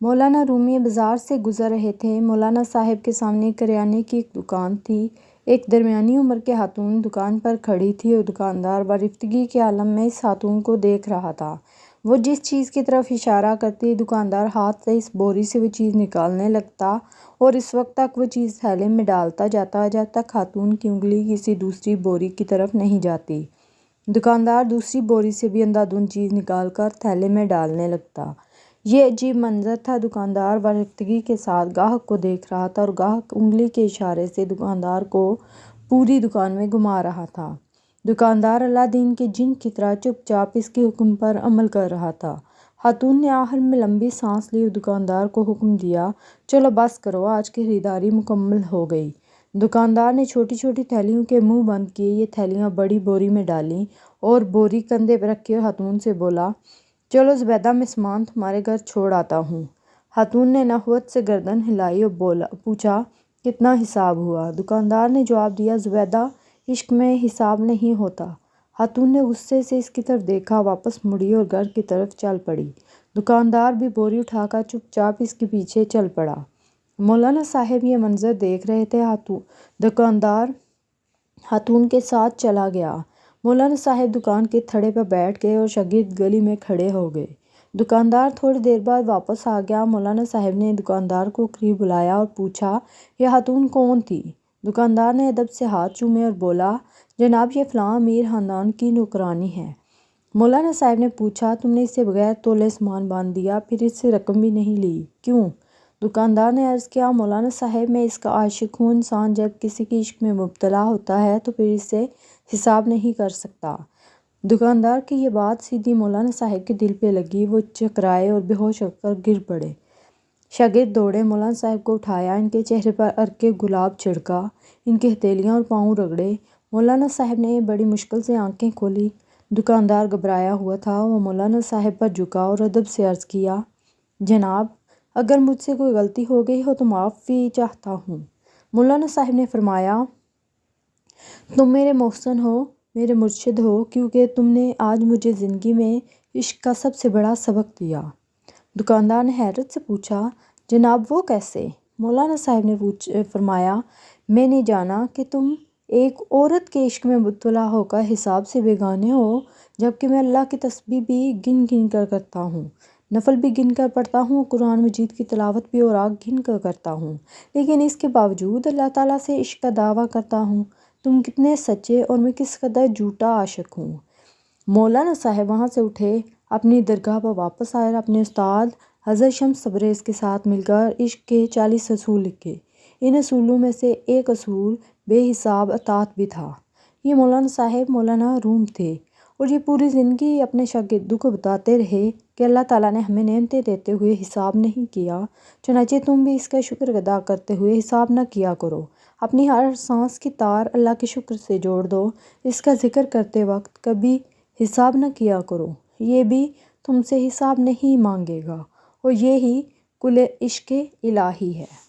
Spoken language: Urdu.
مولانا رومی بازار سے گزر رہے تھے۔ مولانا صاحب کے سامنے کریانے کی ایک دکان تھی۔ ایک درمیانی عمر کی خاتون دکان پر کھڑی تھی اور دکاندار برفتگی کے عالم میں اس خاتون کو دیکھ رہا تھا۔ وہ جس چیز کی طرف اشارہ کرتی، دکاندار ہاتھ سے اس بوری سے وہ چیز نکالنے لگتا اور اس وقت تک وہ چیز تھیلے میں ڈالتا جاتا جب تک خاتون کی انگلی کسی دوسری بوری کی طرف نہیں جاتی۔ دکاندار دوسری بوری سے بھی اندھا دھند چیز نکال کر تھیلے میں ڈالنے لگتا۔ یہ عجیب منظر تھا۔ دکاندار برفتگی کے ساتھ گاہک کو دیکھ رہا تھا اور گاہک انگلی کے اشارے سے دکاندار کو پوری دکان میں گھما رہا تھا۔ دکاندار اللہ دین کے جن کی طرح چپ چاپ اس کے حکم پر عمل کر رہا تھا۔ خاتون نے آخر میں لمبی سانس لی اور دکاندار کو حکم دیا، چلو بس کرو، آج کی خریداری مکمل ہو گئی۔ دکاندار نے چھوٹی چھوٹی تھیلیوں کے منہ بند کیے، یہ تھیلیاں بڑی بوری میں ڈالیں اور بوری کندھے پر رکھی اور خاتون سے بولا، چلو زبیدہ، میں سامان تمہارے گھر چھوڑ آتا ہوں۔ خاتون نے نخوت سے گردن ہلائی اور پوچھا، کتنا حساب ہوا؟ دکاندار نے جواب دیا، زبیدہ، عشق میں حساب نہیں ہوتا۔ خاتون نے غصے سے اس کی طرف دیکھا، واپس مڑی اور گھر کی طرف چل پڑی۔ دکاندار بھی بوری اٹھا کر چپ چاپ اس کے پیچھے چل پڑا۔ مولانا صاحب یہ منظر دیکھ رہے تھے۔ دکاندار خاتون کے ساتھ چلا گیا۔ مولانا صاحب دکان کے تھڑے پر بیٹھ گئے اور شاگرد گلی میں کھڑے ہو گئے۔ دکاندار تھوڑی دیر بعد واپس آ گیا۔ مولانا صاحب نے دکاندار کو قریب بلایا اور پوچھا، یہ خاتون کون تھی؟ دکاندار نے ادب سے ہاتھ چومے اور بولا، جناب، یہ فلاں امیر خاندان کی نوکرانی ہے۔ مولانا صاحب نے پوچھا، تم نے اسے بغیر تولے سامان باندھ دیا، پھر اس سے رقم بھی نہیں لی، کیوں؟ دکاندار نے عرض کیا، مولانا صاحب، میں اس کا عاشق ہوں۔ انسان جب کسی کے عشق میں مبتلا ہوتا ہے تو پھر اس سے حساب نہیں کر سکتا۔ دکاندار کی یہ بات سیدھی مولانا صاحب کے دل پہ لگی۔ وہ چکرائے اور بے ہوش ہو کر گر پڑے۔ شاگرد دوڑے، مولانا صاحب کو اٹھایا، ان کے چہرے پر عرق گلاب چھڑکا، ان کی ہتھیلیاں اور پاؤں رگڑے۔ مولانا صاحب نے بڑی مشکل سے آنکھیں کھولیں۔ دکاندار گھبرایا ہوا تھا۔ وہ مولانا صاحب پر جھکا اور ادب سے عرض کیا، جناب، اگر مجھ سے کوئی غلطی ہو گئی ہو تو معافی چاہتا ہوں۔ مولانا صاحب نے فرمایا، تم میرے محسن ہو، میرے مرشد ہو، کیونکہ تم نے آج مجھے زندگی میں عشق کا سب سے بڑا سبق دیا۔ دکاندار نے حیرت سے پوچھا، جناب، وہ کیسے؟ مولانا صاحب نے فرمایا، میں نے جانا کہ تم ایک عورت کے عشق میں مبتلا ہو کر حساب سے بیگانے ہو، جبکہ میں اللہ کی تسبیح بھی گن گن کر کرتا ہوں، نفل بھی گن کر پڑھتا ہوں، قرآن مجید کی تلاوت بھی اوراق گن کر کرتا ہوں، لیکن اس کے باوجود اللہ تعالیٰ سے عشق کا دعویٰ کرتا ہوں۔ تم کتنے سچے اور میں کس قدر جھوٹا عاشق ہوں۔ مولانا صاحب وہاں سے اٹھے، اپنی درگاہ پر واپس آئے اور اپنے استاد حضرت شمس تبریز کے ساتھ مل کر عشق کے 40 اصول لکھے۔ ان اصولوں میں سے ایک اصول بے حساب اطاعت بھی تھا۔ یہ مولانا صاحب مولانا روم تھے اور یہ پوری زندگی اپنے شاگردوں کو بتاتے رہے کہ اللہ تعالیٰ نے ہمیں نعمتیں دیتے ہوئے حساب نہیں کیا، چنانچہ تم بھی اس کا شکر ادا کرتے ہوئے حساب نہ کیا کرو۔ اپنی ہر سانس کی تار اللہ کے شکر سے جوڑ دو، اس کا ذکر کرتے وقت کبھی حساب نہ کیا کرو، یہ بھی تم سے حساب نہیں مانگے گا، اور یہی کل عشق الہی ہے۔